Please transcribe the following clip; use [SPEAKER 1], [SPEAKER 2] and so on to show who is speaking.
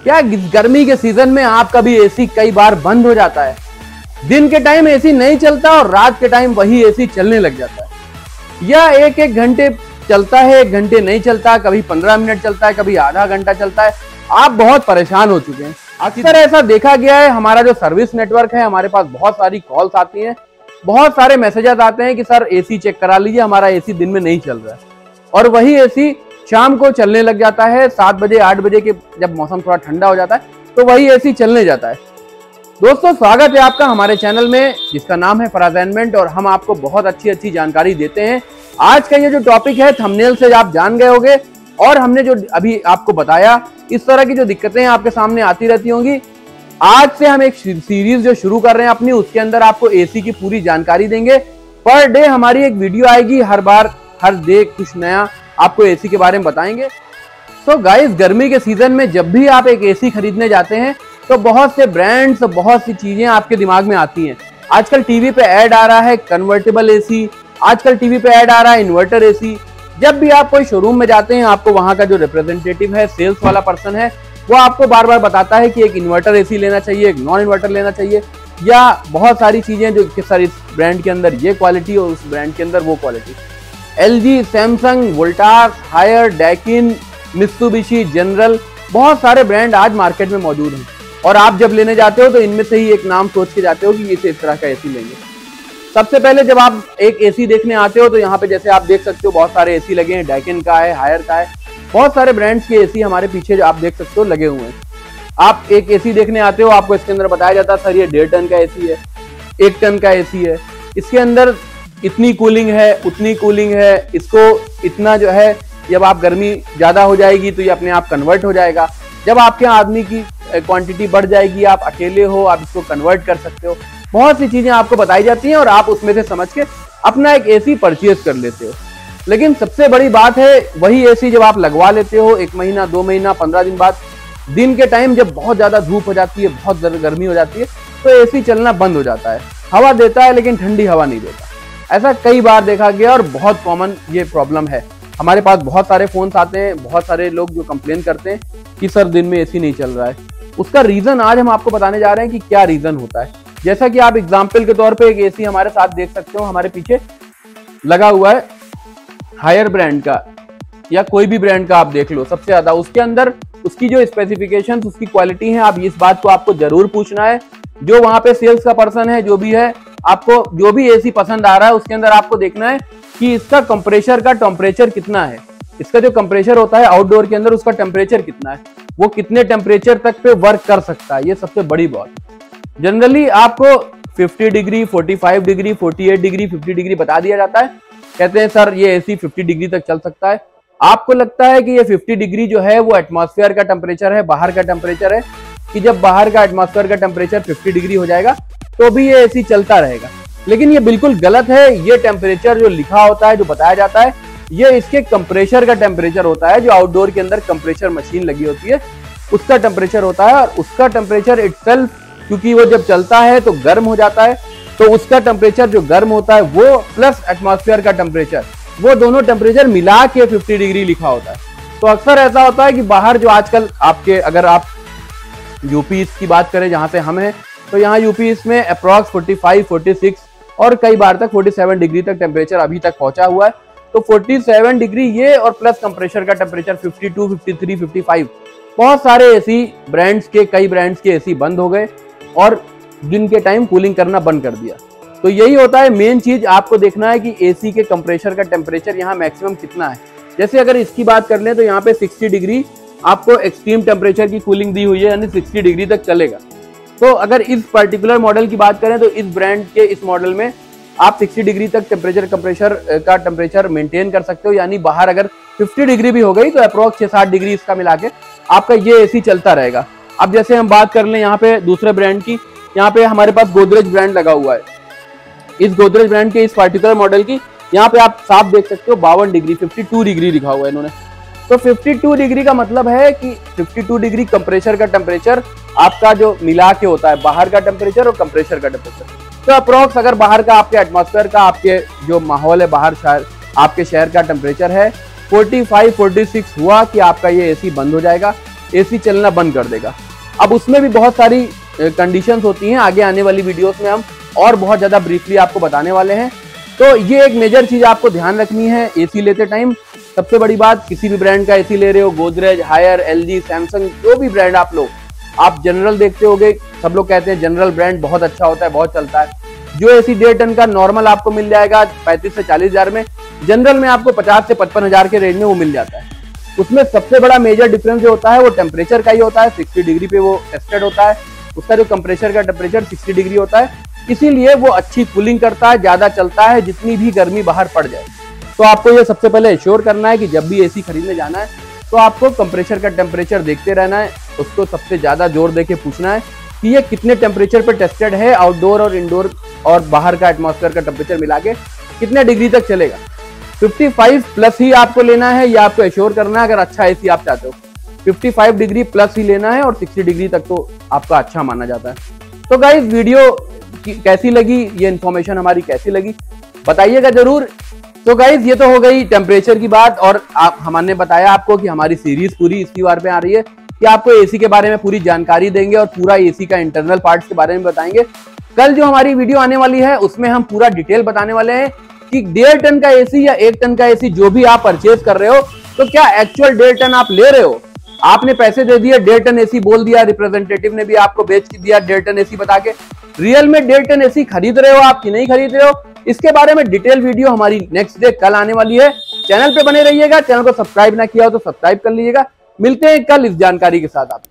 [SPEAKER 1] क्या गर्मी के सीजन में आपका भी एसी कई बार बंद हो जाता है? दिन के टाइम एसी नहीं चलता और रात के टाइम वही एसी चलने लग जाता है, या एक एक घंटे चलता है, एक घंटे नहीं चलता, कभी 15 मिनट चलता है, कभी आधा घंटा चलता है। आप बहुत परेशान हो चुके हैं। अक्सर ऐसा देखा गया है, हमारा जो सर्विस नेटवर्क है, हमारे पास बहुत सारी कॉल्स आती हैं, बहुत सारे मैसेजेस आते हैं कि सर एसी चेक करा लीजिए, हमारा एसी दिन में नहीं चल रहा है। और वही एसी शाम को चलने लग जाता है, 7 बजे 8 बजे के जब मौसम थोड़ा ठंडा हो जाता है तो वही एसी चलने जाता है। दोस्तों, स्वागत है आपका हमारे चैनल में जिसका नाम है फराजैनमेंट, और हम आपको बहुत अच्छी जानकारी देते हैं। आज का ये जो टॉपिक है, थंबनेल से आप जान गए होंगे, और हमने जो अभी आपको बताया, इस तरह की जो दिक्कतें आपके सामने आती रहती होंगी। आज से हम एक सीरीज जो शुरू कर रहे हैं अपनी, उसके अंदर आपको एसी की पूरी जानकारी देंगे। पर डे हमारी एक वीडियो आएगी, हर बार हर डे कुछ नया आपको एसी के बारे में बताएंगे। तो गाइस, गर्मी के सीजन में जब भी आप एक एसी खरीदने जाते हैं तो बहुत से ब्रांड्स, बहुत सी चीजें आपके दिमाग में आती हैं। आजकल टीवी पे ऐड आ रहा है कन्वर्टेबल एसी, आजकल टीवी पे ऐड आ रहा है इन्वर्टर एसी। जब भी आप कोई शोरूम में जाते हैं, आपको वहां का जो रिप्रेजेंटेटिव है, सेल्स वाला पर्सन है, वो आपको बार बार बताता है कि एक इन्वर्टर एसी लेना चाहिए, एक नॉन इन्वर्टर लेना चाहिए, या बहुत सारी चीजें जो कि सर इस ब्रांड के अंदर ये क्वालिटी और उस ब्रांड के अंदर वो quality. LG, Samsung, Voltas, Haier, Daikin, Mitsubishi, General, बहुत सारे ब्रांड आज मार्केट में मौजूद हैं। और आप जब लेने जाते हो तो इनमें से ही एक नाम सोच के जाते हो कि इसे इस तरह का एसी लेंगे। सबसे पहले जब आप एक एसी देखने आते हो तो यहाँ पे जैसे आप देख सकते हो बहुत सारे एसी लगे हैं, डैकिन का है, हायर का है, बहुत सारे ब्रांड्स के एसी हमारे पीछे आप देख सकते हो लगे हुए हैं। आप एक एसी देखने आते हो, आपको इसके अंदर बताया जाता है सर ये 1.5 टन का एसी है, 1 टन का एसी है, इसके अंदर इतनी कूलिंग है, उतनी कूलिंग है, इसको इतना जो है, जब आप गर्मी ज्यादा हो जाएगी तो ये अपने आप कन्वर्ट हो जाएगा। जब आपके यहाँ आदमी की क्वांटिटी बढ़ जाएगी, आप अकेले हो, आप इसको कन्वर्ट कर सकते हो। बहुत सी चीजें आपको बताई जाती हैं और आप उसमें से समझ के अपना एक एसी परचेज कर लेते हो। लेकिन सबसे बड़ी बात है, वही एसी जब आप लगवा लेते हो 1 महीना, 2 महीना, 15 दिन बाद, दिन के टाइम जब बहुत ज्यादा धूप हो जाती है, बहुत गर्मी हो जाती है, तो एसी चलना बंद हो जाता है। हवा देता है लेकिन ठंडी हवा नहीं देता। ऐसा कई बार देखा गया और बहुत कॉमन ये प्रॉब्लम है। हमारे पास बहुत सारे फोन्स आते हैं, बहुत सारे लोग जो कंप्लेन करते हैं कि सर दिन में एसी नहीं चल रहा है। उसका रीजन आज हम आपको बताने जा रहे हैं कि क्या रीजन होता है। जैसा कि आप एग्जाम्पल के तौर पे एक एसी हमारे साथ देख सकते हो, हमारे पीछे लगा हुआ है हायर ब्रांड का, या कोई भी ब्रांड का आप देख लो, सबसे ज्यादा उसके अंदर उसकी जो स्पेसिफिकेशन, उसकी क्वालिटी है, आप इस बात को आपको जरूर पूछना है। जो वहां पे सेल्स का पर्सन है, जो भी है, आपको जो भी एसी पसंद आ रहा है उसके अंदर आपको देखना है कि इसका कंप्रेसर का टेम्परेचर कितना है। इसका जो कंप्रेसर होता है आउटडोर के अंदर, उसका टेम्परेचर कितना है, वो कितने टेम्परेचर तक पे वर्क कर सकता है, ये सबसे बड़ी बात। जनरली आपको 50 डिग्री, 45 डिग्री, 48 डिग्री, 50 डिग्री बता दिया जाता है। कहते हैं सर ये एसी 50 डिग्री तक चल सकता है। आपको लगता है कि ये 50 डिग्री जो है वो एटमॉस्फेयर का टेम्परेचर है, बाहर का टेम्परेचर है, कि जब बाहर का एटमॉस्फेयर का टेम्परेचर 50 डिग्री हो जाएगा तो भी ये एसी चलता रहेगा। लेकिन ये बिल्कुल गलत है। ये टेम्परेचर जो लिखा होता है, जो बताया जाता है, ये इसके कंप्रेसर का टेम्परेचर होता है। जो आउटडोर के अंदर कंप्रेसर मशीन लगी होती है उसका टेम्परेचर होता है, और उसका टेम्परेचर इटसेल्फ, क्योंकि वो जब चलता है तो गर्म हो जाता है, तो उसका टेम्परेचर जो गर्म होता है वो प्लस एटमॉस्फेयर का टेम्परेचर, वो दोनों टेम्परेचर मिला के 50 डिग्री लिखा होता है। तो अक्सर ऐसा होता है कि बाहर जो आजकल आपके, अगर आप यूपी की बात करें जहां से हम हैं, तो यहाँ यूपी में अप्रॉक्स 45, 46 और कई बार तक 47 डिग्री तक टेम्परेचर अभी तक पहुंचा हुआ है। तो 47 डिग्री ये, और प्लस कंप्रेसर का टेम्परेचर 52, 53, 55। बहुत सारे एसी ब्रांड्स के, कई ब्रांड्स के एसी बंद हो गए और दिन के टाइम कूलिंग करना बंद कर दिया। तो यही होता है, मेन चीज आपको देखना है कि एसी के कंप्रेसर का टेम्परेचर यहाँ मैक्सिमम कितना है। जैसे अगर इसकी बात कर लें तो यहाँ पे 60 डिग्री आपको एक्सट्रीम टेम्परेचर की कूलिंग दी हुई है, यानी 60 डिग्री तक चलेगा। तो अगर इस पर्टिकुलर मॉडल की बात करें तो इस ब्रांड के इस मॉडल में आप 60 डिग्री तक कंप्रेसर का टेम्परेचर मेंटेन कर सकते हो। यानी बाहर अगर 50 डिग्री भी हो गई तो अप्रोक्स 6-7 डिग्री इसका मिला के आपका ये एसी चलता रहेगा। अब जैसे हम बात कर लें यहाँ पे दूसरे ब्रांड की, यहाँ पे हमारे पास गोदरेज ब्रांड लगा हुआ है। इस गोदरेज ब्रांड के इस पर्टिकुलर मॉडल की यहाँ पे आप साफ देख सकते हो 52 डिग्री, 52 डिग्री लिखा हुआ है इन्होंने। तो 52 डिग्री का मतलब है कि 52 डिग्री कंप्रेसर का टेम्परेचर आपका जो मिला के होता है, बाहर का टेम्परेचर और कंप्रेसर का टेम्परेचर। तो अप्रोक्स अगर बाहर का आपके एटमॉस्फेयर का, आपके जो माहौल है बाहर आपके शहर का टेम्परेचर है 45-46 हुआ कि आपका ये एसी बंद हो जाएगा। एसी चलना बंद कर देगा। अब उसमें भी बहुत सारी कंडीशंस होती हैं, आगे आने वाली वीडियोस में हम और बहुत ज्यादा ब्रीफली आपको बताने वाले हैं। तो ये एक मेजर चीज आपको ध्यान रखनी है एसी लेते टाइम। सबसे बड़ी बात, किसी भी ब्रांड का एसी ले रहे हो, गोदरेज, हायर, एलजी, सैमसंग, जो भी ब्रांड आप लो, आप जनरल देखते होगे, सब लोग कहते हैं जनरल ब्रांड बहुत अच्छा होता है, बहुत चलता है। जो एसी 1.5 टन का नॉर्मल आपको मिल जाएगा 35 से 40 हजार में, जनरल में आपको 50 से 55 हजार के रेंज में वो मिल जाता है। उसमें सबसे बड़ा मेजर डिफरेंस जो होता है वो टेम्परेचर का ही होता है। 60 डिग्री पे वो टेस्टेड होता है, उसका जो कंप्रेसर का टेम्परेचर 60 डिग्री होता है, इसीलिए वो अच्छी कूलिंग करता है, ज्यादा चलता है जितनी भी गर्मी बाहर पड़ जाए। तो आपको ये सबसे पहले एश्योर करना है कि जब भी एसी खरीदने जाना है तो आपको कंप्रेसर का टेम्परेचर देखते रहना है, उसको सबसे ज्यादा जोर देके पूछना है कि ये कितने टेम्परेचर पे टेस्टेड है, आउटडोर और इंडोर और बाहर का एटमॉस्फेयर का टेम्परेचर मिला के कितने डिग्री तक चलेगा। 55 प्लस ही आपको लेना है, ये आपको एश्योर करना है अगर अच्छा एसी आप चाहते हो। 55 डिग्री प्लस ही लेना है और 60 डिग्री तक तो आपका अच्छा माना जाता है। तो गाइस, वीडियो कैसी लगी, ये इन्फॉर्मेशन हमारी कैसी लगी, बताइएगा जरूर। तो गाइस, ये तो हो गई टेम्परेचर की बात, और हमने बताया आपको कि हमारी सीरीज पूरी इसी बार पे आ रही है कि आपको एसी के बारे में पूरी जानकारी देंगे और पूरा एसी का इंटरनल पार्ट्स के बारे में बताएंगे। कल जो हमारी वीडियो आने वाली है उसमें हम पूरा डिटेल बताने वाले हैं कि 1.5 टन का एसी या 1 टन का एसी जो भी आप परचेज कर रहे हो, तो क्या एक्चुअल 1.5 टन आप ले रहे हो। आपने पैसे दे दिए, 1.5 टन एसी बोल दिया, रिप्रेजेंटेटिव ने भी आपको बेच दिया 1.5 टन एसी बता के, रियल में 1.5 टन एसी खरीद रहे हो आप कि नहीं खरीद रहे हो, इसके बारे में डिटेल वीडियो हमारी नेक्स्ट डे कल आने वाली है। चैनल पे बने रहिएगा, चैनल को सब्सक्राइब ना किया हो तो सब्सक्राइब कर लीजिएगा। मिलते हैं कल इस जानकारी के साथ आप।